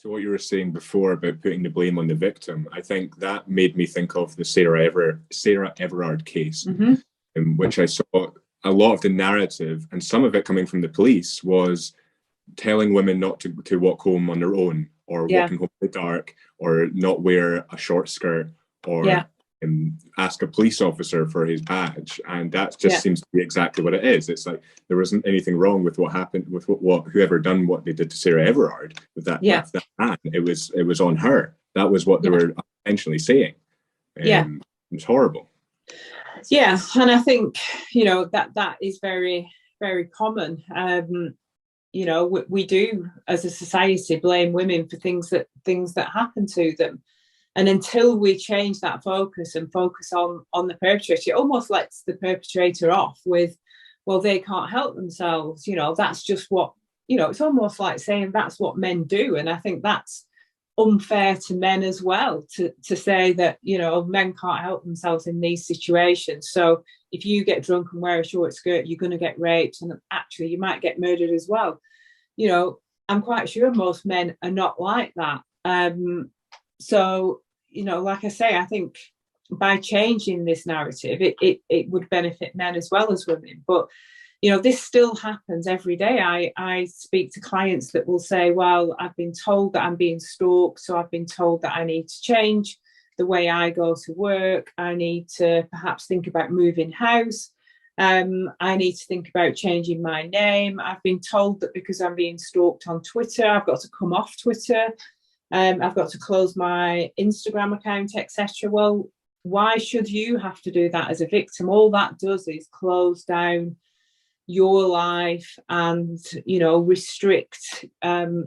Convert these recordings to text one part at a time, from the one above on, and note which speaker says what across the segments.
Speaker 1: So what you were saying before about putting the blame on the victim, I think that made me think of the Sarah Everard case, in which I saw a lot of the narrative, and some of it coming from the police, was telling women not to walk home on their own, or walking home in the dark, or not wear a short skirt, or ask a police officer for his badge. And that just seems to be exactly what it is. It's like there wasn't anything wrong with what happened with what whoever done what they did to Sarah Everard with that, that man. It was on her. That was what they were intentionally saying. It was horrible.
Speaker 2: Yeah, and I think that is very, very common. We do as a society blame women for things that happen to them. And until we change that focus and focus on the perpetrator, it almost lets the perpetrator off with, well, they can't help themselves. That's just what, it's almost like saying that's what men do. And I think that's unfair to men as well, to say that, men can't help themselves in these situations. So if you get drunk and wear a short skirt, you're going to get raped, and actually you might get murdered as well. I'm quite sure most men are not like that. So, like I say, I think by changing this narrative, it would benefit men as well as women. But, this still happens every day. I speak to clients that will say, well, I've been told that I'm being stalked, so I've been told that I need to change the way I go to work. I need to perhaps think about moving house. I need to think about changing my name. I've been told that because I'm being stalked on Twitter, I've got to come off Twitter. I've got to close my Instagram account, etc. Well, why should you have to do that as a victim? All that does is close down your life and, restrict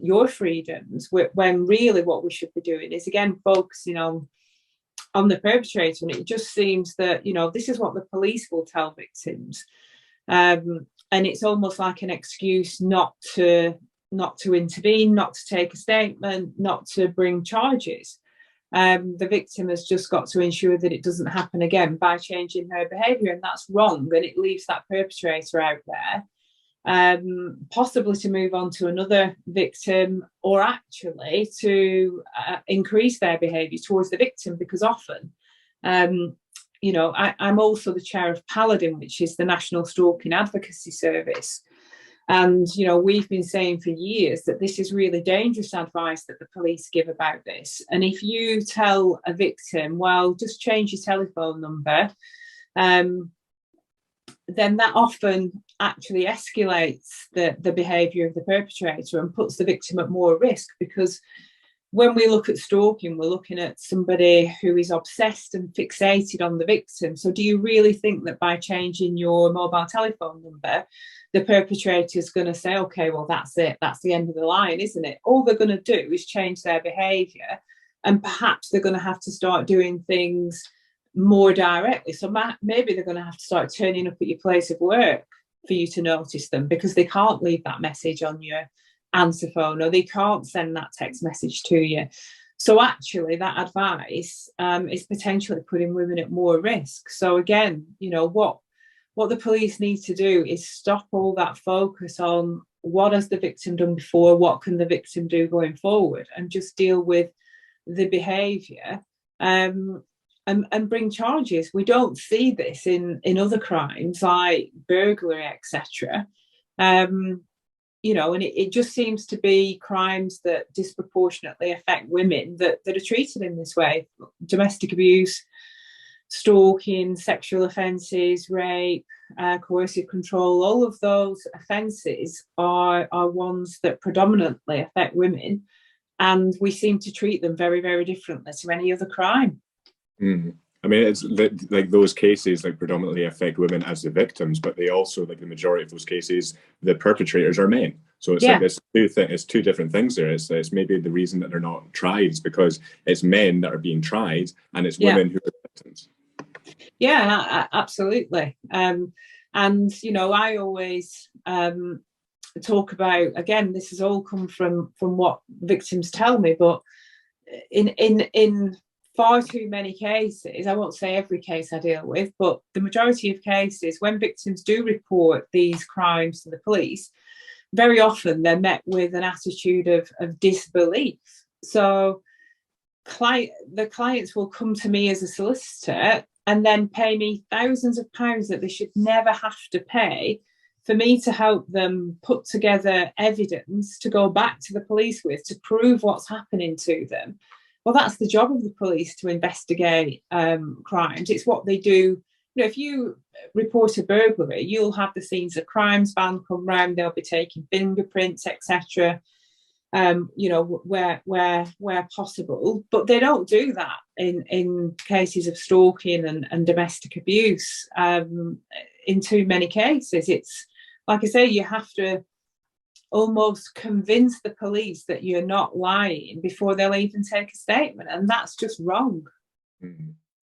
Speaker 2: your freedoms, when really what we should be doing is, again, focusing on the perpetrator. And it just seems that, this is what the police will tell victims. And it's almost like an excuse not to intervene, not to take a statement, not to bring charges. The victim has just got to ensure that it doesn't happen again by changing her behaviour, and that's wrong. And it leaves that perpetrator out there, possibly to move on to another victim, or actually to increase their behaviour towards the victim, because often, I'm also the chair of Paladin, which is the National Stalking Advocacy Service. And, we've been saying for years that this is really dangerous advice that the police give about this. And if you tell a victim, well, just change your telephone number, then that often actually escalates the behaviour of the perpetrator and puts the victim at more risk. Because when we look at stalking, we're looking at somebody who is obsessed and fixated on the victim. So do you really think that by changing your mobile telephone number, the perpetrator is going to say, okay, well, that's it, that's the end of the line, isn't it? All they're going to do is change their behaviour, and perhaps they're going to have to start doing things more directly. So maybe they're going to have to start turning up at your place of work for you to notice them, because they can't leave that message on your answer phone, or they can't send that text message to you. So actually that advice is potentially putting women at more risk. So again, what the police need to do is stop all that focus on what has the victim done before, what can the victim do going forward, and just deal with the behaviour and bring charges. We don't see this in other crimes like burglary, etc. And it just seems to be crimes that disproportionately affect women that are treated in this way. Domestic abuse, stalking, sexual offences, rape, coercive control, all of those offences are ones that predominantly affect women, and we seem to treat them very, very differently to any other crime.
Speaker 1: I mean, it's like those cases predominantly affect women as the victims, but they also, the majority of those cases, the perpetrators are men. So it's it's two different things there. It's maybe the reason that they're not tried is because it's men that are being tried, and it's women who are victims.
Speaker 2: Yeah, absolutely. And I always talk about, again, this has all come from what victims tell me, but in far too many cases, I won't say every case I deal with, but the majority of cases, when victims do report these crimes to the police, very often they're met with an attitude of disbelief. So the clients will come to me as a solicitor and then pay me thousands of pounds that they should never have to pay for me to help them put together evidence to go back to the police with to prove what's happening to them. Well, that's the job of the police, to investigate crimes. It's what they do. You know, if you report a burglary, you'll have the scenes of crimes van come round, they'll be taking fingerprints, etc. You know, where possible, but they don't do that in cases of stalking and domestic abuse. In too many cases, it's like I say, you have to almost convince the police that you're not lying before they'll even take a statement, and that's just wrong.
Speaker 1: Mm.